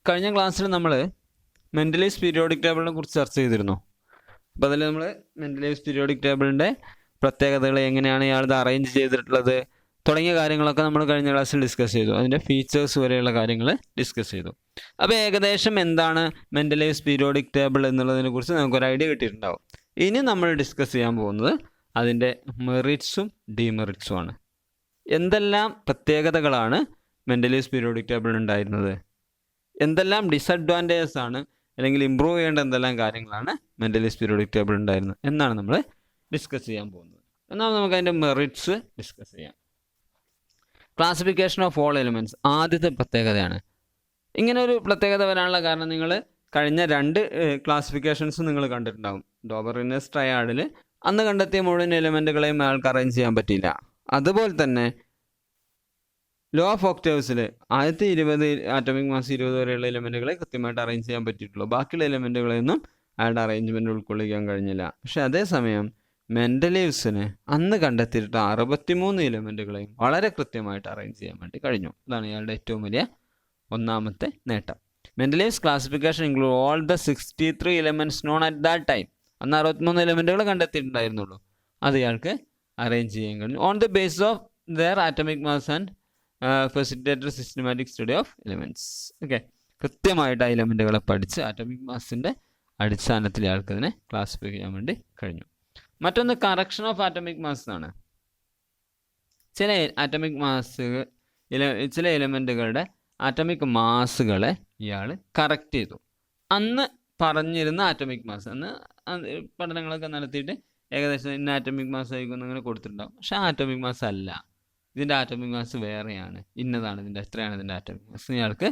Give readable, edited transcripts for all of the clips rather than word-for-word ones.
കഴിഞ്ഞ ക്ലാസ്സിൽ നമ്മൾ മെൻ്റലൈസ് പീരിയോഡിക് ടേബിളിനെ കുറിച്ച് ചർച്ച ചെയ്തിരുന്നു. അപ്പോൾ അതിൽ നമ്മൾ മെൻ്റലൈസ് പീരിയോഡിക് ടേബിളിൻ്റെ പ്രത്യേകതകൾ, എങ്ങനെയാണ് ഇയാളിത് അറേഞ്ച് ചെയ്തിട്ടുള്ളത് തുടങ്ങിയ കാര്യങ്ങളൊക്കെ നമ്മൾ കഴിഞ്ഞ ക്ലാസ്സിൽ ഡിസ്കസ് ചെയ്തു. അതിൻ്റെ ഫീച്ചേഴ്സ് വരെയുള്ള കാര്യങ്ങൾ ഡിസ്കസ് ചെയ്തു. അപ്പോൾ ഏകദേശം എന്താണ് മെൻ്റലൈസ് പീരിയോഡിക് ടേബിൾ എന്നുള്ളതിനെ കുറിച്ച് നമുക്കൊരു ഐഡിയ കിട്ടിയിട്ടുണ്ടാവും. ഇനി നമ്മൾ ഡിസ്കസ് ചെയ്യാൻ പോകുന്നത് അതിൻ്റെ മെറിറ്റ്സും ഡിമെറിറ്റ്സും ആണ്. എന്തെല്ലാം പ്രത്യേകതകളാണ് മെൻ്റലൈസ് പീരിയോഡിക് ടേബിളിന് ഉണ്ടായിരുന്നത്, എന്തെല്ലാം ഡിസഡ്വാൻറ്റേജസ് ആണ് അല്ലെങ്കിൽ ഇമ്പ്രൂവ് ചെയ്യേണ്ട എന്തെല്ലാം കാര്യങ്ങളാണ് മെൻ്റലൈസ് പീരിയോഡിക് ടേബിൾ ഉണ്ടായിരുന്നത് എന്നാണ് നമ്മൾ ഡിസ്കസ് ചെയ്യാൻ പോകുന്നത്. എന്നാൽ നമുക്ക് അതിൻ്റെ മെറിറ്റ്സ് ഡിസ്കസ് ചെയ്യാം. ക്ലാസിഫിക്കേഷൻ ഓഫ് ഓൾ എലിമെൻറ്റ്സ് ആദ്യത്തെ പ്രത്യേകതയാണ്. ഇങ്ങനെ ഒരു പ്രത്യേകത വരാനുള്ള കാരണം നിങ്ങൾ കഴിഞ്ഞ 2 ക്ലാസിഫിക്കേഷൻസ് നിങ്ങൾ കണ്ടിട്ടുണ്ടാകും. ഡോബറിനസ് ട്രയാഡിൽ അന്ന് കണ്ടെത്തിയ മുഴുവൻ എലിമെൻറ്റുകളെയും അയാൾക്ക് അറേഞ്ച് ചെയ്യാൻ പറ്റിയില്ല. അതുപോലെ തന്നെ ലോ ഓഫ് ഒക്ടേവ്സിൽ ആദ്യത്തെ 20 ആറ്റോമിക് മാസ് 20 വരെയുള്ള എലിമെൻറ്റുകളെ കൃത്യമായിട്ട് അറേഞ്ച് ചെയ്യാൻ പറ്റിയിട്ടുള്ളൂ. ബാക്കിയുള്ള എലിമെൻറ്റുകളെയൊന്നും അയാളുടെ അറേഞ്ച്മെൻറ്റ് ഉൾക്കൊള്ളിക്കാൻ കഴിഞ്ഞില്ല. പക്ഷെ അതേസമയം മെൻ്റലൈവ്സിന് അന്ന് കണ്ടെത്തിയിട്ട് 63 എലിമെൻറ്റുകളെയും വളരെ കൃത്യമായിട്ട് അറേഞ്ച് ചെയ്യാൻ വേണ്ടി കഴിഞ്ഞു. അതാണ് ഇയാളുടെ ഏറ്റവും വലിയ ഒന്നാമത്തെ നേട്ടം. Mendeleev's classification include all the 63 elements known at that time. അന്ന് 63 എലിമെൻറ്റുകൾ കണ്ടെത്തിയിട്ടുണ്ടായിരുന്നുള്ളൂ. അത് ഇയാൾക്ക് അറേഞ്ച് ചെയ്യാൻ കഴിഞ്ഞു. On the basis of their atomic mass and facilitated systematic study of elements. Okay, കൃത്യമായിട്ട് ആ എലിമെൻറ്റുകളെ പഠിച്ച് ആറ്റോമിക് മാസിൻ്റെ അടിസ്ഥാനത്തിൽ ഇയാൾക്ക് അതിനെ ക്ലാസിഫൈ ചെയ്യാൻ വേണ്ടി കഴിഞ്ഞു. മറ്റൊന്ന് കറക്ഷൻ ഓഫ് ആറ്റോമിക് മാസ് ആണ്. ചില ആറ്റോമിക് മാസ് ചില എലിമെൻറ്റുകളുടെ ആറ്റോമിക് മാസുകളെ ഇയാൾ കറക്റ്റ് ചെയ്തു. അന്ന് പറഞ്ഞിരുന്ന ആറ്റോമിക് മാസ്, അന്ന് പഠനങ്ങളൊക്കെ നടത്തിയിട്ട് ഏകദേശം ഇന്ന ആറ്റോമിക് മാസ് ആയിരിക്കും അങ്ങനെ കൊടുത്തിട്ടുണ്ടാകും. പക്ഷേ ആറ്റോമിക് മാസ് അല്ല, ഇതിൻ്റെ ആറ്റോമിക് മാസ് വേറെയാണ്, ഇന്നതാണ് ഇതിൻ്റെ, എത്രയാണ് ഇതിൻ്റെ ആറ്റോമിക് മാസ് ഇയാൾക്ക്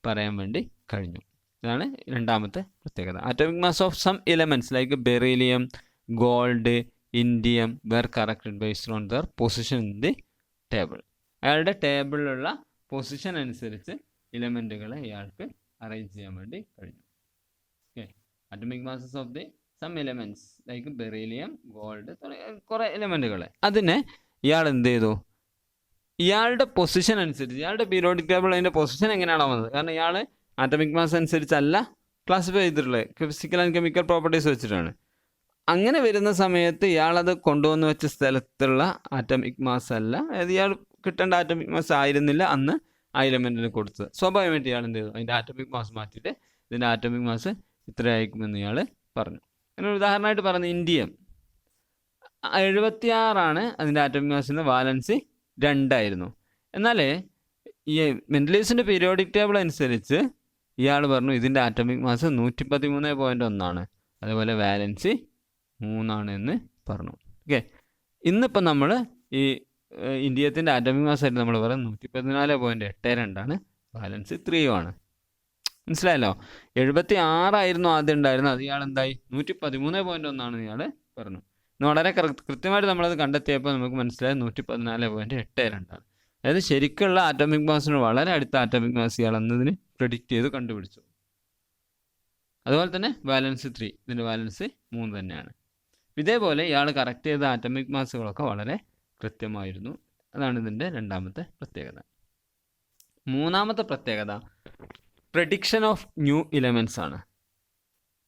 പറയാൻ വേണ്ടി കഴിഞ്ഞു. ഇതാണ് രണ്ടാമത്തെ പ്രത്യേകത. Atomic mass of some elements like beryllium, gold, indium were corrected based on their position in the table. അയാളുടെ ടേബിളിലുള്ള പൊസിഷൻ അനുസരിച്ച് എലമെൻറ്റുകളെ ഇയാൾക്ക് അറേഞ്ച് ചെയ്യാൻ വേണ്ടി കഴിഞ്ഞു. Okay, atomic masses of the sum elements like beryllium, gold തുടങ്ങിയ കുറേ എലമെൻറ്റുകളെ അതിനെ ഇയാൾ എന്ത് ചെയ്തു, ഇയാളുടെ പൊസിഷൻ അനുസരിച്ച്, ഇയാളുടെ പീരിയോഡിക് ടേബിൾ അതിൻ്റെ പൊസിഷൻ എങ്ങനെയാണോ വന്നത്, കാരണം ഇയാൾ ആറ്റോമിക് മാസ് അനുസരിച്ചല്ല ക്ലാസിഫൈ ചെയ്തിട്ടുള്ളത്, ഫിസിക്കൽ ആൻഡ് കെമിക്കൽ പ്രോപ്പർട്ടീസ് വെച്ചിട്ടാണ്. അങ്ങനെ വരുന്ന സമയത്ത് ഇയാളത് കൊണ്ടുവന്ന് വെച്ച സ്ഥലത്തുള്ള ആറ്റോമിക് മാസ് അല്ല, അതായത് ഇയാൾ കിട്ടേണ്ട ആറ്റോമിക് മാസ് ആയിരുന്നില്ല അന്ന് ആ എലിമെൻറ്റിന് കൊടുത്തത്. സ്വാഭാവികമായിട്ട് ഇയാൾ എന്ത് ചെയ്തു, അതിൻ്റെ ആറ്റോമിക് മാസ് മാറ്റിയിട്ട് ഇതിൻ്റെ ആറ്റോമിക് മാസ് ഇത്രയായിരിക്കുമെന്ന് ഇയാൾ പറഞ്ഞു. അങ്ങനെ ഉദാഹരണമായിട്ട് പറഞ്ഞ ഇൻഡിയം 76 അതിൻ്റെ ആറ്റോമിക് മാസിൻ്റെ വാലൻസി 2 ആയിരുന്നു. എന്നാൽ ഈ മെൻ്റലൈവ്സിൻ്റെ പീരിയോഡിക് ടേബിൾ അനുസരിച്ച് ഇയാൾ പറഞ്ഞു ഇതിൻ്റെ ആറ്റോമിക് മാസ് 113.1 അതുപോലെ വാലൻസി 3 എന്ന് പറഞ്ഞു. ഓക്കെ, ഇന്നിപ്പോൾ നമ്മൾ ഈ ഇന്ത്യത്തിൻ്റെ ആറ്റോമിക് മാസ് ആയിട്ട് നമ്മൾ പറയും 114.82 വാലൻസി 3 മനസ്സിലായല്ലോ. 76 ആദ്യം ഉണ്ടായിരുന്നത്, അത് ഇയാൾ എന്തായി 113.1 ഇയാൾ പറഞ്ഞു. വളരെ കൃത്യമായിട്ട് നമ്മളത് കണ്ടെത്തിയപ്പോൾ നമുക്ക് മനസ്സിലായത് 114.82 അതായത് ശരിക്കുള്ള ആറ്റോമിക് മാസിന് വളരെ അടുത്ത ആറ്റോമിക് മാസ് ഇയാൾ എന്നതിന് പ്രെഡിക്റ്റ് ചെയ്ത് കണ്ടുപിടിച്ചു. അതുപോലെ തന്നെ വാലൻസി 3, ഇതിൻ്റെ വാലൻസി 3 തന്നെയാണ്. ഇതേപോലെ ഇയാൾ കറക്റ്റ് ചെയ്ത ആറ്റോമിക് മാസുകളൊക്കെ വളരെ കൃത്യമായിരുന്നു. അതാണ് ഇതിൻ്റെ രണ്ടാമത്തെ പ്രത്യേകത. മൂന്നാമത്തെ പ്രത്യേകത പ്രഡിക്ഷൻ ഓഫ് ന്യൂ എലിമെൻറ്റ്സ് ആണ്.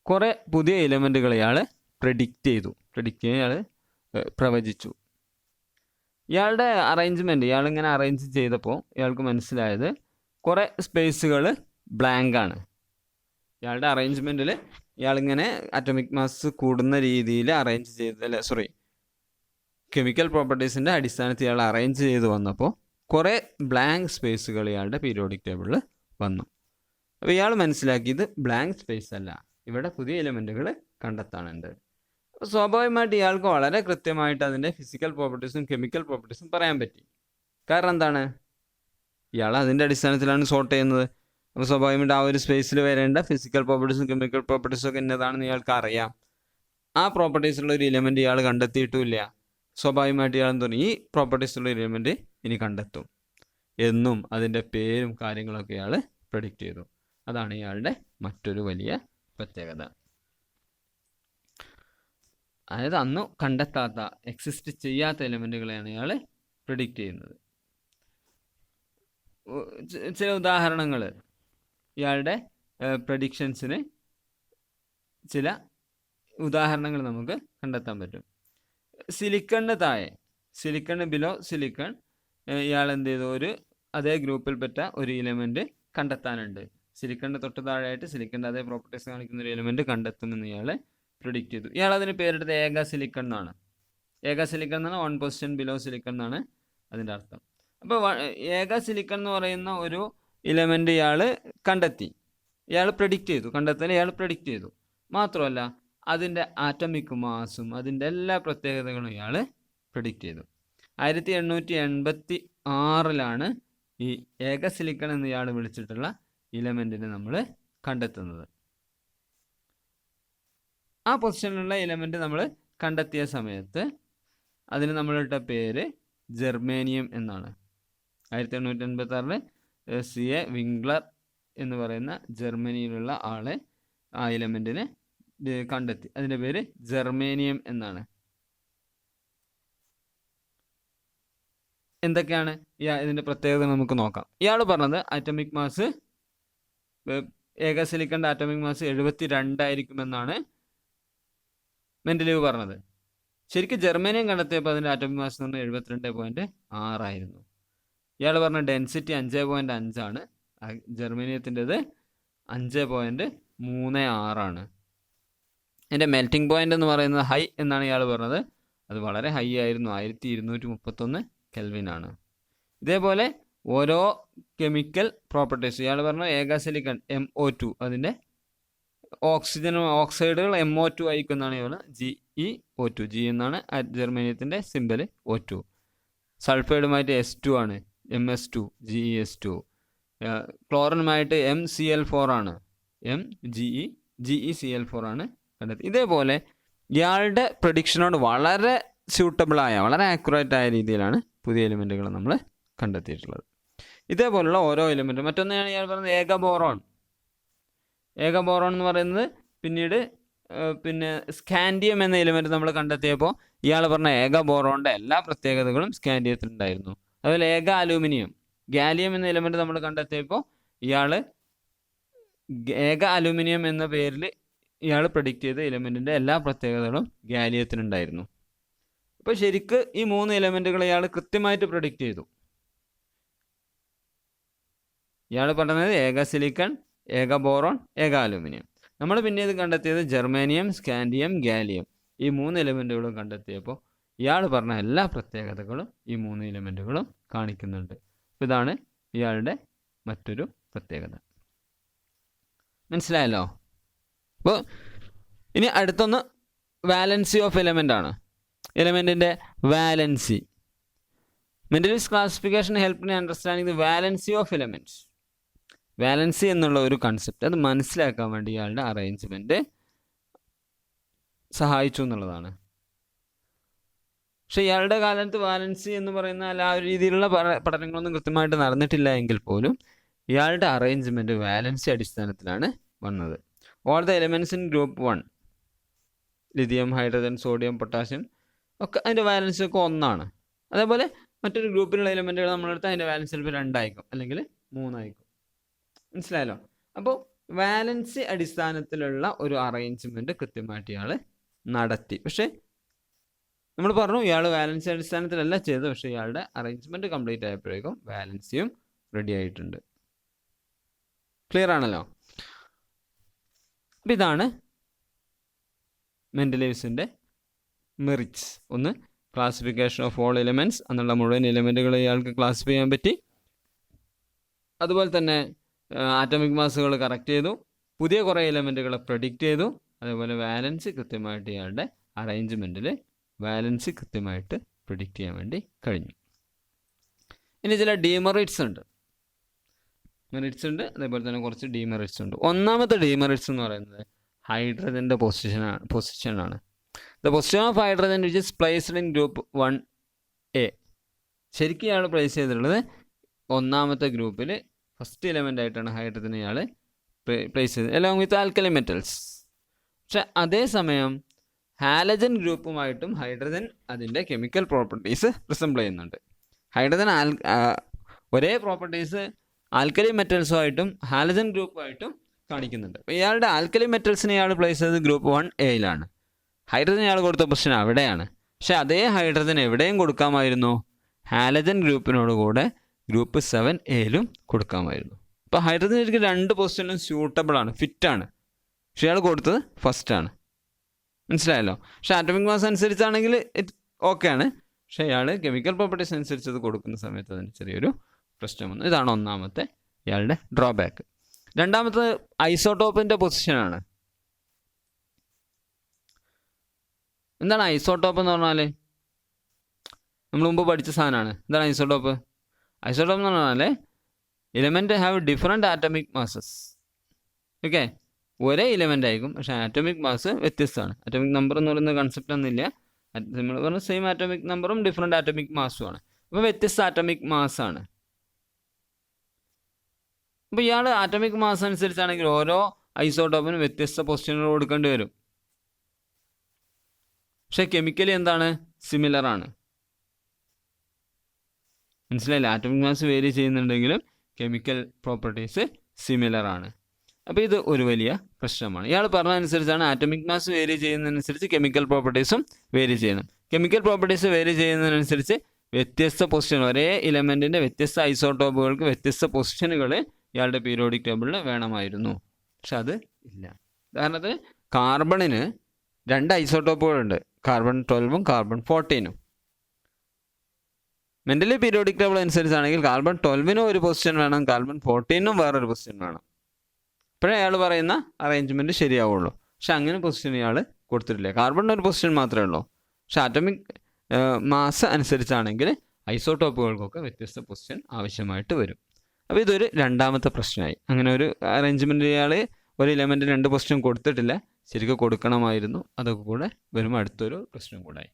കുറേ പുതിയ എലിമെൻറ്റുകൾ ഇയാൾ പ്രഡിക്റ്റ് ചെയ്യാൻ ഇയാൾ പ്രവചിച്ചു. ഇയാളുടെ അറേഞ്ച്മെൻറ്റ് ഇയാളിങ്ങനെ അറേഞ്ച് ചെയ്തപ്പോൾ ഇയാൾക്ക് മനസ്സിലായത് കുറേ സ്പേസുകൾ ബ്ലാങ്ക് ആണ്. ഇയാളുടെ അറേഞ്ച്മെൻറ്റിൽ ഇയാളിങ്ങനെ ആറ്റോമിക് മാസ് കൂടുന്ന രീതിയിൽ അറേഞ്ച് ചെയ്ത് കെമിക്കൽ പ്രോപ്പർട്ടീസിൻ്റെ അടിസ്ഥാനത്തിൽ ഇയാൾ അറേഞ്ച് ചെയ്ത് വന്നപ്പോൾ കുറേ ബ്ലാങ്ക് സ്പേസുകൾ ഇയാളുടെ പീരിയോഡിക് ടേബിളിൽ വന്നു. അപ്പോൾ ഇയാൾ മനസ്സിലാക്കിയത് ബ്ലാങ്ക് സ്പേസ് അല്ല, ഇവിടെ പുതിയ എലിമെൻറ്റുകൾ കണ്ടെത്താനുണ്ട്. അപ്പോൾ സ്വാഭാവികമായിട്ട് ഇയാൾക്ക് വളരെ കൃത്യമായിട്ട് അതിൻ്റെ ഫിസിക്കൽ പ്രോപ്പർട്ടീസും കെമിക്കൽ പ്രോപ്പർട്ടീസും പറയാൻ പറ്റി. കാരണം എന്താണ്, ഇയാൾ അതിൻ്റെ അടിസ്ഥാനത്തിലാണ് സോർട്ട് ചെയ്യുന്നത്. അപ്പോൾ സ്വാഭാവികമായിട്ട് ആ ഒരു സ്പേസിൽ വരേണ്ട ഫിസിക്കൽ പ്രോപ്പർട്ടീസും കെമിക്കൽ പ്രോപ്പർട്ടീസും ഒക്കെ എന്നതാണെന്ന് ഇയാൾക്ക് അറിയാം. ആ പ്രോപ്പർട്ടീസുള്ള ഒരു എലിമെൻറ്റ് ഇയാൾ കണ്ടെത്തിയിട്ടുമില്ല. സ്വാഭാവികമായിട്ട് ഇയാൾ എന്ത് പറഞ്ഞു, ഈ പ്രോപ്പർട്ടീസുള്ള ഒരു എലിമെൻറ്റ് ഇനി കണ്ടെത്തും എന്നും അതിൻ്റെ പേരും കാര്യങ്ങളൊക്കെ ഇയാൾ പ്രെഡിക്റ്റ് ചെയ്തു. അതാണ് ഇയാളുടെ മറ്റൊരു വലിയ പ്രത്യേകത. അതായത് അന്ന് കണ്ടെത്താത്ത, എക്സിസ്റ്റ് ചെയ്യാത്ത എലിമെൻറ്റുകളെയാണ് ഇയാൾ പ്രെഡിക്റ്റ് ചെയ്യുന്നത്. ചില ഉദാഹരണങ്ങൾ ഇയാളുടെ പ്രഡിക്ഷൻസിന് ചില ഉദാഹരണങ്ങൾ നമുക്ക് കണ്ടെത്താൻ പറ്റും. സിലിക്കണിന് താഴെ, സിലിക്കണ് ബിലോ സിലിക്കൺ, ഇയാൾ എന്ത് ചെയ്തു, ഒരു അതേ ഗ്രൂപ്പിൽപ്പെട്ട ഒരു എലിമെൻറ്റ് കണ്ടെത്താനുണ്ട്. സിലിക്കണിൻ്റെ തൊട്ട് താഴെയായിട്ട് സിലിക്കണിൻ്റെ അതേ പ്രോപ്പർട്ടീസ് കാണിക്കുന്ന ഒരു എലിമെൻറ്റ് കണ്ടെത്തുമെന്ന് ഇയാൾ പ്രിഡിക്റ്റ് ചെയ്തു. ഇയാൾ അതിന് പേരെടുത്ത് ഏക സിലിക്കൺ എന്നാണ്. ഏക സിലിക്കൺ എന്നാണ് 1 പൊസിഷൻ ബിലോ സിലിക്കൺ എന്നാണ് അതിൻ്റെ അർത്ഥം. അപ്പോൾ ഏക സിലിക്കൺ എന്ന് പറയുന്ന ഒരു എലിമെൻ്റ് ഇയാൾ കണ്ടെത്തി, ഇയാൾ പ്രെഡിക്റ്റ് ചെയ്തു, കണ്ടെത്തൽ ഇയാൾ പ്രെഡിക്റ്റ് ചെയ്തു. മാത്രമല്ല അതിൻ്റെ ആറ്റമിക് മാസും അതിൻ്റെ എല്ലാ പ്രത്യേകതകളും ഇയാൾ പ്രെഡിക്റ്റ് ചെയ്തു. 1886 ഈ ഏക സിലിക്കൺ എന്ന് ഇയാൾ വിളിച്ചിട്ടുള്ള എലിമെൻറ്റിനെ നമ്മൾ കണ്ടെത്തുന്നത്. ആ പൊസിഷനിലുള്ള എലിമെൻറ്റ് നമ്മൾ കണ്ടെത്തിയ സമയത്ത് അതിന് നമ്മളിട്ട പേര് ജെർമേനിയം എന്നാണ്. 1886 C.A. വിംഗ്ലർ എന്ന് പറയുന്ന ജർമ്മനിയിലുള്ള ആളെ ആ എലിമെൻറ്റിനെ കണ്ടെത്തി. അതിൻ്റെ പേര് ജെർമേനിയം എന്നാണ്. എന്തൊക്കെയാണ് ഇതിൻ്റെ പ്രത്യേകത നമുക്ക് നോക്കാം. ഇയാൾ പറഞ്ഞത് ആറ്റമിക് മാസ്, ഏക സിലിക്കണിൻ്റെ ആറ്റമിക് മാസ് 72 ആയിരിക്കുമെന്നാണ് മെൻഡലീവ് പറഞ്ഞത്. ശരിക്കും ജർമ്മനിയം കണ്ടെത്തിയപ്പോൾ അതിൻ്റെ ആറ്റമിക് മാസ് എന്ന് പറഞ്ഞാൽ 72.6 ആയിരുന്നു. ഇയാൾ പറഞ്ഞ ഡെൻസിറ്റി 5.5 ആണ്. ജർമ്മനിയത്തിൻ്റെത് 5.36 ആണ്. അതിൻ്റെ മെൽറ്റിംഗ് പോയിൻ്റ് എന്ന് പറയുന്നത് ഹൈ എന്നാണ് ഇയാൾ പറഞ്ഞത്. അത് വളരെ ഹൈ ആയിരുന്നു, 1231 കെൽവിനാണ്. ഇതേപോലെ ഓരോ കെമിക്കൽ പ്രോപ്പർട്ടീസ് ഇയാൾ പറഞ്ഞ ഏക സിലിക്കൺ MO2, അതിൻ്റെ ഓക്സിജൻ ഓക്സൈഡുകൾ MO2 ആയിരിക്കുന്നതാണ് ഇയാൾ GeO2. G എന്നാണ് ജർമ്മനിയത്തിൻ്റെ സിമ്പൽ O2. സൾഫൈഡുമായിട്ട് S2 ആണ്, MS2 GeS2. ക്ലോറിനുമായിട്ട് MCl4 ആണ്, GeCl4 ആണ് കണ്ടെത്തി. ഇതേപോലെ ഇയാളുടെ പ്രഡിക്ഷനോട് വളരെ സ്യൂട്ടബിളായ, വളരെ ആക്യുറേറ്റ് ആയ രീതിയിലാണ് പുതിയ എലിമെൻറ്റുകൾ നമ്മൾ കണ്ടെത്തിയിട്ടുള്ളത്. ഇതേപോലുള്ള ഓരോ എലിമെൻറ്റും. മറ്റൊന്നാണ് ഇയാൾ പറയുന്നത് ഏക ബോറോൺ. ഏക ബോറോൺ എന്ന് പറയുന്നത് പിന്നീട് സ്കാൻഡിയം എന്ന എലിമെൻറ്റ് നമ്മൾ കണ്ടെത്തിയപ്പോൾ ഇയാൾ പറഞ്ഞ ഏക ബോറോണിൻ്റെ എല്ലാ പ്രത്യേകതകളും സ്കാൻഡിയത്തിലുണ്ടായിരുന്നു. അതുപോലെ ഏക അലൂമിനിയം, ഗാലിയം എന്ന എലിമെൻറ്റ് നമ്മൾ കണ്ടെത്തിയപ്പോൾ ഇയാൾ ഏക അലൂമിനിയം എന്ന പേരിൽ ഇയാൾ പ്രെഡിക്റ്റ് ചെയ്ത എലിമെൻറ്റിൻ്റെ എല്ലാ പ്രത്യേകതകളും ഗാലിയത്തിനുണ്ടായിരുന്നു. അപ്പോൾ ശരിക്ക് ഈ 3 എലിമെൻറ്റുകൾ ഇയാൾ കൃത്യമായിട്ട് പ്രെഡിക്റ്റ് ചെയ്തു. ഇയാൾ പറഞ്ഞത് ഏക സിലിക്കൺ, ഏക ബോറോൺ, ഏക അലൂമിനിയം. നമ്മൾ പിന്നെ ഇത് കണ്ടെത്തിയത് ജർമേനിയം, സ്കാൻഡിയം, ഗാലിയം. ഈ 3 എലിമെൻറ്റുകളും കണ്ടെത്തിയപ്പോൾ ഇയാൾ പറഞ്ഞ എല്ലാ പ്രത്യേകതകളും ഈ 3 എലിമെൻറ്റുകളും കാണിക്കുന്നുണ്ട്. അപ്പോൾ ഇതാണ് ഇയാളുടെ മറ്റൊരു പ്രത്യേകത. മനസ്സിലായല്ലോ? അപ്പോൾ ഇനി അടുത്തൊന്ന് വാലൻസി ഓഫ് എലിമെൻ്റ് ആണ്. എലിമെൻറ്റിൻ്റെ valency. Mendeleev's classification help in understanding the valency of elements. Valency എന്നുള്ള ഒരു കൺസെപ്റ്റ് അത് മനസ്സിലാക്കാൻ വേണ്ടി ഇയാളുടെ അറേഞ്ച്മെൻറ്റ് സഹായിച്ചു എന്നുള്ളതാണ്. പക്ഷേ ഇയാളുടെ കാലത്ത് വാലൻസി എന്ന് പറയുന്ന ആ ഒരു രീതിയിലുള്ള പഠനങ്ങളൊന്നും കൃത്യമായിട്ട് നടന്നിട്ടില്ല എങ്കിൽ പോലും ഇയാളുടെ അറേഞ്ച്മെൻറ്റ് വാലൻസി അടിസ്ഥാനത്തിലാണ് വന്നത്. All the elements in group 1, lithium, hydrogen, sodium, potassium ഒക്കെ അതിൻ്റെ വാലൻസി ഒക്കെ 1 ആണ്. അതേപോലെ മറ്റൊരു ഗ്രൂപ്പിലുള്ള എലിമെൻറ്റുകൾ നമ്മളെടുത്ത് അതിൻ്റെ വാലൻസി ചിലപ്പോൾ 2 ആയിരിക്കും, അല്ലെങ്കിൽ 3 ആയിരിക്കും. മനസ്സിലായല്ലോ? അപ്പോൾ വാലൻസി അടിസ്ഥാനത്തിലുള്ള ഒരു അറേഞ്ച്മെൻറ്റ് കൃത്യമായിട്ട് ഇയാൾ നടത്തി. പക്ഷേ നമ്മൾ പറഞ്ഞു ഇയാൾ വാലൻസി അടിസ്ഥാനത്തിലല്ല ചെയ്തത്, പക്ഷേ ഇയാളുടെ അറേഞ്ച്മെൻറ്റ് കംപ്ലീറ്റ് ആയപ്പോഴേക്കും വാലൻസിയും റെഡി ആയിട്ടുണ്ട്. ക്ലിയർ ആണല്ലോ? അപ്പം ഇതാണ് മെൻഡലീവ്സിൻ്റെ മെറിറ്റ്സ്. ഒന്ന്, ക്ലാസിഫിക്കേഷൻ ഓഫ് ഓൾ എലിമെൻറ്റ്സ് എന്നുള്ള മുഴുവൻ എലിമെൻറ്റുകൾ ഇയാൾക്ക് ക്ലാസിഫൈ ചെയ്യാൻ പറ്റി. അതുപോലെ തന്നെ ആറ്റമിക് മാസുകൾ കറക്റ്റ് ചെയ്തു, പുതിയ കുറേ എലിമെൻറ്റുകൾ പ്രെഡിക്റ്റ് ചെയ്തു. അതേപോലെ വാലൻസി കൃത്യമായിട്ട് ഇയാളുടെ അറേഞ്ച്മെൻറ്റിൽ വാലൻസി കൃത്യമായിട്ട് പ്രെഡിക്റ്റ് ചെയ്യാൻ വേണ്ടി കഴിഞ്ഞു. ഇനി ചില ഡീമെറിറ്റ്സ് ഉണ്ട്. മെറിറ്റ്സ് ഉണ്ട്, അതേപോലെ തന്നെ കുറച്ച് ഡീമെറിറ്റ്സ് ഉണ്ട്. ഒന്നാമത്തെ ഡീമെറിറ്റ്സ് എന്ന് പറയുന്നത് ഹൈഡ്രജൻ്റെ പൊസിഷനാണ്. The position of hydrogen which is placed in group 1A. ശരിക്കും ഇയാൾ പ്ലേസ് ചെയ്തിട്ടുള്ളത് 1ാമത്തെ ഗ്രൂപ്പിൽ ഫസ്റ്റ് എലിമെൻ്റ് ആയിട്ടാണ് ഹൈഡ്രജൻ ഇയാൾ പ്ലേസ് ചെയ്തത്, അലോങ് വിത്ത് ആൽക്കലി മെറ്റൽസ്. പക്ഷെ അതേസമയം ഹാലജൻ ഗ്രൂപ്പുമായിട്ടും ഹൈഡ്രജൻ അതിൻ്റെ കെമിക്കൽ പ്രോപ്പർട്ടീസ് റിസംബിൾ ചെയ്യുന്നുണ്ട്. ഹൈഡ്രജൻ ഒരേ പ്രോപ്പർട്ടീസ് ആൽക്കലി മെറ്റൽസുമായിട്ടും ഹാലജൻ ഗ്രൂപ്പുമായിട്ടും കാണിക്കുന്നുണ്ട്. അപ്പോൾ ഇയാളുടെ ആൽക്കലി മെറ്റൽസിനെ ഇയാൾ പ്ലേസ് ചെയ്തത് ഗ്രൂപ്പ് 1A ഹൈഡ്രജൻ ഇയാൾ കൊടുത്ത പൊസിഷൻ അവിടെയാണ്. പക്ഷേ അതേ ഹൈഡ്രജൻ എവിടെയും കൊടുക്കാമായിരുന്നു, ഹാലജൻ ഗ്രൂപ്പിനോട് കൂടെ ഗ്രൂപ്പ് 7A കൊടുക്കാമായിരുന്നു. അപ്പോൾ ഹൈഡ്രജൻ ശരിക്കും 2 പൊസിഷനിലും സ്യൂട്ടബിൾ ആണ്, ഫിറ്റാണ്. പക്ഷേ ഇയാൾ കൊടുത്തത് ഫസ്റ്റാണ്. മനസ്സിലായല്ലോ? പക്ഷേ ആറ്റോമിക് മാസ് അനുസരിച്ചാണെങ്കിൽ ഓക്കെ ആണ്. പക്ഷേ ഇയാൾ കെമിക്കൽ പ്രോപ്പർട്ടീസ് അനുസരിച്ച് അത് കൊടുക്കുന്ന സമയത്ത് അതിന് ചെറിയൊരു പ്രശ്നം വന്നു. ഇതാണ് ഒന്നാമത്തെ ഇയാളുടെ ഡ്രോബാക്ക്. രണ്ടാമത്തെ ഐസോട്ടോപ്പിൻ്റെ പൊസിഷനാണ്. എന്താണ് ഐസോട്ടോപ്പ് എന്ന് പറഞ്ഞാൽ? നമ്മൾ മുമ്പ് പഠിച്ച സാധനമാണ്. എന്താണ് ഐസോട്ടോപ്പ്? ഐസോട്ടോപ്പ് എന്ന് പറഞ്ഞാൽ element have different atomic masses. Okay, ഒരേ എലിമെൻ്റ് ആയിരിക്കും, പക്ഷേ ആറ്റോമിക് മാസ് വ്യത്യസ്തമാണ്. ആറ്റോമിക് നമ്പർ എന്ന് പറയുന്ന കൺസെപ്റ്റ് ഒന്നുമില്ല. നമ്മൾ പറഞ്ഞ സെയിം ആറ്റോമിക് നമ്പറും ഡിഫറെൻറ്റ് ആറ്റോമിക് മാസുമാണ്. അപ്പോൾ വ്യത്യസ്ത ആറ്റോമിക് മാസാണ്. അപ്പോൾ ഇയാൾ ആറ്റോമിക് മാസ് അനുസരിച്ചാണെങ്കിൽ ഓരോ ഐസോട്ടോപ്പിനും വ്യത്യസ്ത പൊസിഷനുകൾ കൊടുക്കേണ്ടി വരും. പക്ഷേ കെമിക്കലി എന്താണ്? സിമിലർ ആണ്. മനസ്സിലായില്ല? ആറ്റോമിക് മാസ് വേരി ചെയ്യുന്നുണ്ടെങ്കിലും കെമിക്കൽ പ്രോപ്പർട്ടീസ് സിമിലർ ആണ്. അപ്പോൾ ഇത് ഒരു വലിയ പ്രശ്നമാണ്. ഇയാൾ പറഞ്ഞതനുസരിച്ചാണ് ആറ്റോമിക് മാസ് വേരി ചെയ്യുന്നതിനനുസരിച്ച് കെമിക്കൽ പ്രോപ്പർട്ടീസും വേരി ചെയ്യണം. കെമിക്കൽ പ്രോപ്പർട്ടീസ് വേരി ചെയ്യുന്നതിനനുസരിച്ച് വ്യത്യസ്ത പൊസിഷൻ, ഒരേ ഇലമെൻറ്റിൻ്റെ വ്യത്യസ്ത ഐസോട്ടോപ്പുകൾക്ക് വ്യത്യസ്ത പൊസിഷനുകൾ ഇയാളുടെ പീരിയോഡിക് ടേബിളിൽ വേണമായിരുന്നു. പക്ഷെ അത് ഇല്ല. ഉദാഹരണത്തിന് കാർബണിന് 2 ഐസോട്ടോപ്പുകളുണ്ട്, carbon 12 carbon 14. Mendeleev periodic table അനുസരിച്ചാണെങ്കിൽ കാർബൺ 12 ഒരു പൊസിഷൻ വേണം, കാർബൺ 14 വേറൊരു പൊസിഷൻ വേണം. അപ്പോഴേ അയാൾ പറയുന്ന അറേഞ്ച്മെൻറ്റ് ശരിയാവുള്ളൂ. പക്ഷെ അങ്ങനെ പൊസിഷൻ ഇയാൾ കൊടുത്തിട്ടില്ല. കാർബണിന് ഒരു പൊസിഷൻ മാത്രമേ ഉള്ളൂ. പക്ഷെ ആറ്റോമിക് മാസ് അനുസരിച്ചാണെങ്കിൽ ഐസോട്ടോപ്പുകൾക്കൊക്കെ വ്യത്യസ്ത പൊസിഷൻ ആവശ്യമായിട്ട് വരും. അപ്പോൾ ഇതൊരു രണ്ടാമത്തെ പ്രശ്നമായി. അങ്ങനെ ഒരു അറേഞ്ച്മെൻറ്റ് ഇയാൾ ഒരു എലമെൻറ്റ് 2 പൊസിഷൻ കൊടുത്തിട്ടില്ല, ശരിക്കും കൊടുക്കണമായിരുന്നു. അതൊക്കെ കൂടെ വരുമ്പോൾ അടുത്തൊരു പ്രശ്നം കൂടായി.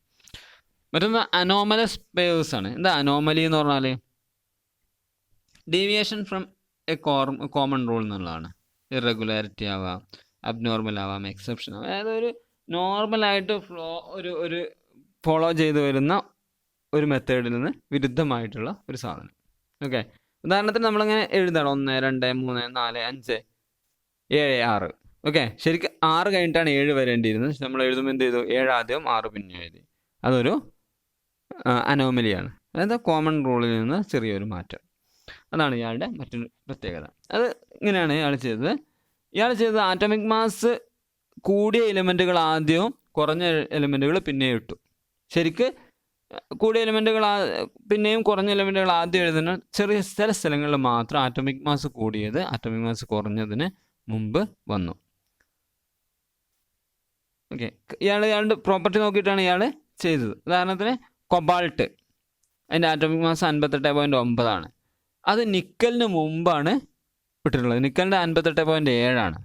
മറ്റൊന്ന് അനോമലസ് പെയേഴ്സ് ആണ്. എന്താ അനോമലി എന്ന് പറഞ്ഞാൽ? Deviation from A common rule എന്നുള്ളതാണ്. ഇറഗുലാരിറ്റി ആവാം, അബ്നോർമൽ ആവാം, എക്സെപ്ഷൻ ആവാം. അതായത് ഒരു നോർമലായിട്ട് ഒരു ഫോളോ ചെയ്ത് വരുന്ന ഒരു മെത്തേഡിൽ നിന്ന് വിരുദ്ധമായിട്ടുള്ള ഒരു സാധനം. ഓക്കെ, ഉദാഹരണത്തിന് നമ്മളിങ്ങനെ എഴുതണം 1 2 3 4 5 7 6. ഓക്കെ, ശരിക്കും 6 കഴിഞ്ഞിട്ടാണ് 7 വരേണ്ടിയിരുന്നത്. നമ്മൾ എഴുതുമ്പോൾ എന്ത് ചെയ്തു? 7 ആദ്യം 6 പിന്നെ എഴുതി. അതൊരു അനോമലിയാണ്. അതായത് കോമൺ റൂളിൽ നിന്ന് ചെറിയൊരു മാറ്റം. അതാണ് ഇയാളുടെ മറ്റൊരു പ്രത്യേകത. അത് ഇങ്ങനെയാണ് ഇയാൾ ചെയ്തത്. ഇയാൾ ചെയ്തത് ആറ്റോമിക് മാസ് കൂടിയ എലിമെൻറ്റുകൾ ആദ്യവും കുറഞ്ഞ എലിമെൻറ്റുകൾ പിന്നെയും ഇട്ടു. ശരിക്ക് കൂടിയ എലിമെൻറ്റുകൾ പിന്നെയും കുറഞ്ഞ എലിമെൻറ്റുകൾ ആദ്യം എഴുതുന്ന ചില സ്ഥലങ്ങളിൽ മാത്രം ആറ്റോമിക് മാസ് കൂടിയത് ആറ്റോമിക് മാസ് കുറഞ്ഞതിന് മുമ്പ് വന്നു. ഓക്കെ, ഇയാളുടെ പ്രോപ്പർട്ടി നോക്കിയിട്ടാണ് ഇയാൾ ചെയ്തത്. ഉദാഹരണത്തിന് കൊബാൾട്ട്, അതിൻ്റെ ആറ്റോമിക് മാസ് 58.9 അത് നിക്കലിന് മുമ്പാണ് ഇട്ടിട്ടുള്ളത്. നിക്കലിൻ്റെ 58.7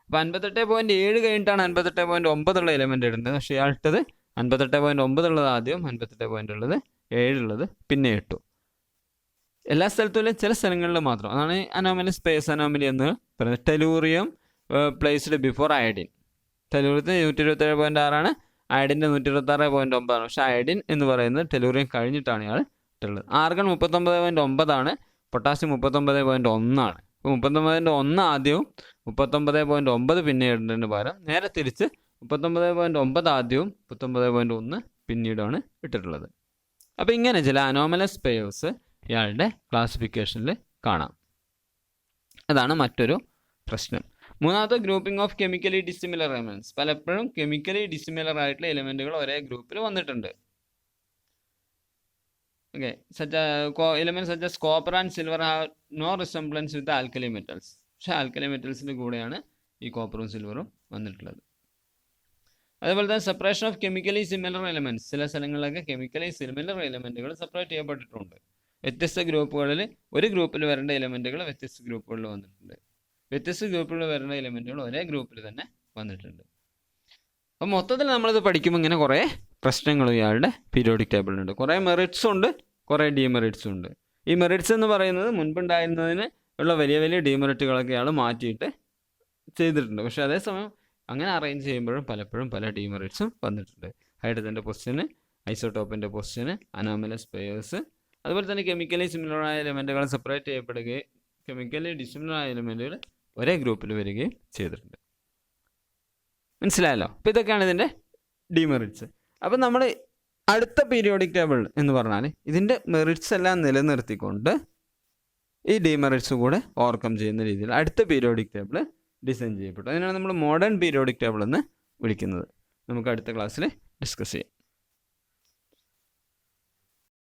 അപ്പോൾ 58.7 കഴിഞ്ഞിട്ടാണ് 58.9 ഉള്ള എലിമെൻ്റ് ഇടുന്നത്. പക്ഷേ ഇയാൾ ഇട്ടത് 58.9 ഉള്ളത് ആദ്യം, 58.7 ഉള്ളത് പിന്നെ ഇട്ടു. എല്ലാ സ്ഥലത്തും ചില സ്ഥലങ്ങളിൽ മാത്രം. അതാണ് അനോമലി, സ്പേസ് അനോമലി എന്ന് പറയുന്നത്. Tellurium placed before iodine. ടെലൂറിയത്തിന് 127.6 അയഡിൻ്റെ 126.9. പക്ഷേ അയഡിൻ എന്ന് പറയുന്നത് ടെലൂറിയം കഴിഞ്ഞിട്ടാണ് ഇയാൾ ഇട്ടുള്ളത്. Argon 39.9, potassium 39.1. അപ്പോൾ 39.1 ആദ്യവും 39.9 പിന്നെ ഇടേണ്ടതിന് പകരം നേരെ തിരിച്ച് 39.9 ആദ്യവും 39.1 പിന്നീടാണ് ഇട്ടിട്ടുള്ളത്. അപ്പോൾ ഇങ്ങനെ ചില അനോമലസ് പെയേഴ്സ് ഇയാളുടെ ക്ലാസിഫിക്കേഷനിൽ കാണാം. അതാണ് മറ്റൊരു പ്രശ്നം. മൂന്നാമത്തെ grouping of chemically dissimilar elements. പലപ്പോഴും കെമിക്കലി ഡിസിമിലർ ആയിട്ടുള്ള എലിമെൻറ്റുകൾ ഒരേ ഗ്രൂപ്പിൽ വന്നിട്ടുണ്ട്. Okay, elements such as copper and silver have no resemblance with alkali metals. പക്ഷേ ആൽക്കലി മെറ്റൽസിൻ്റെ കൂടെയാണ് ഈ കോപ്പറും സിൽവറും വന്നിട്ടുള്ളത്. അതേപോലെ തന്നെ separation of chemically similar elements. ചില സ്ഥലങ്ങളിലൊക്കെ കെമിക്കലി സിമിലർ എലമെൻറ്റുകൾ സെപ്പറേറ്റ് ചെയ്യപ്പെട്ടിട്ടുണ്ട്. വ്യത്യസ്ത ഗ്രൂപ്പുകളിൽ ഒരു ഗ്രൂപ്പിൽ വരേണ്ട എലമെൻറ്റുകൾ വ്യത്യസ്ത ഗ്രൂപ്പുകളിൽ വന്നിട്ടുണ്ട്. വ്യത്യസ്ത ഗ്രൂപ്പുകളിൽ വരേണ്ട എലമെൻറ്റുകൾ ഒരേ ഗ്രൂപ്പിൽ തന്നെ വന്നിട്ടുണ്ട്. അപ്പോൾ മൊത്തത്തിൽ നമ്മളിത് പഠിക്കുമ്പോൾ ഇങ്ങനെ കുറേ പ്രശ്നങ്ങൾ ഇയാളുടെ പീരിയോഡിക് ടേബിളിലുണ്ട്. കുറേ മെറിറ്റ്സും ഉണ്ട്, കുറേ ഡീമെറിറ്റ്സും ഉണ്ട്. ഈ മെറിറ്റ്സ് എന്ന് പറയുന്നത് മുൻപുണ്ടായിരുന്നതിന് ഉള്ള വലിയ വലിയ ഡീമെറിറ്റുകളൊക്കെ ഇയാൾ മാറ്റിയിട്ട് ചെയ്തിട്ടുണ്ട്. പക്ഷേ അതേസമയം അങ്ങനെ അറേഞ്ച് ചെയ്യുമ്പോഴും പലപ്പോഴും പല ഡീമെറിറ്റ്സും വന്നിട്ടുണ്ട്. ഹൈഡ്രജൻ്റെ പൊസിഷന്, ഐസോട്ടോപ്പിൻ്റെ പൊസിഷന്, അനോമലസ് പെയേഴ്സ്, അതുപോലെ തന്നെ കെമിക്കലി സിമിലറായ എലമെൻറ്റുകൾ സെപ്പറേറ്റ് ചെയ്യപ്പെടുകയും കെമിക്കലി ഡിസിമിലറായ എലമെൻറ്റുകൾ ഒരേ ഗ്രൂപ്പിൽ വരികയും ചെയ്തിട്ടുണ്ട്. മനസ്സിലായല്ലോ? അപ്പോൾ ഇതൊക്കെയാണ് ഇതിൻ്റെ ഡിമെറിറ്റ്സ്. അപ്പം നമ്മൾ അടുത്ത പീരിയോഡിക് ടേബിൾ എന്ന് പറഞ്ഞാൽ ഇതിൻ്റെ മെറിറ്റ്സ് എല്ലാം നിലനിർത്തിക്കൊണ്ട് ഈ ഡിമെറിറ്റ്സ് കൂടെ ഓവർകം ചെയ്യുന്ന രീതിയിൽ അടുത്ത പീരിയോഡിക് ടേബിൾ ഡിസൈൻ ചെയ്യപ്പെട്ടു. അതിനാണ് നമ്മൾ മോഡേൺ പീരിയോഡിക് ടേബിൾ എന്ന് വിളിക്കുന്നത്. നമുക്ക് അടുത്ത ക്ലാസ്സിൽ ഡിസ്കസ് ചെയ്യാം.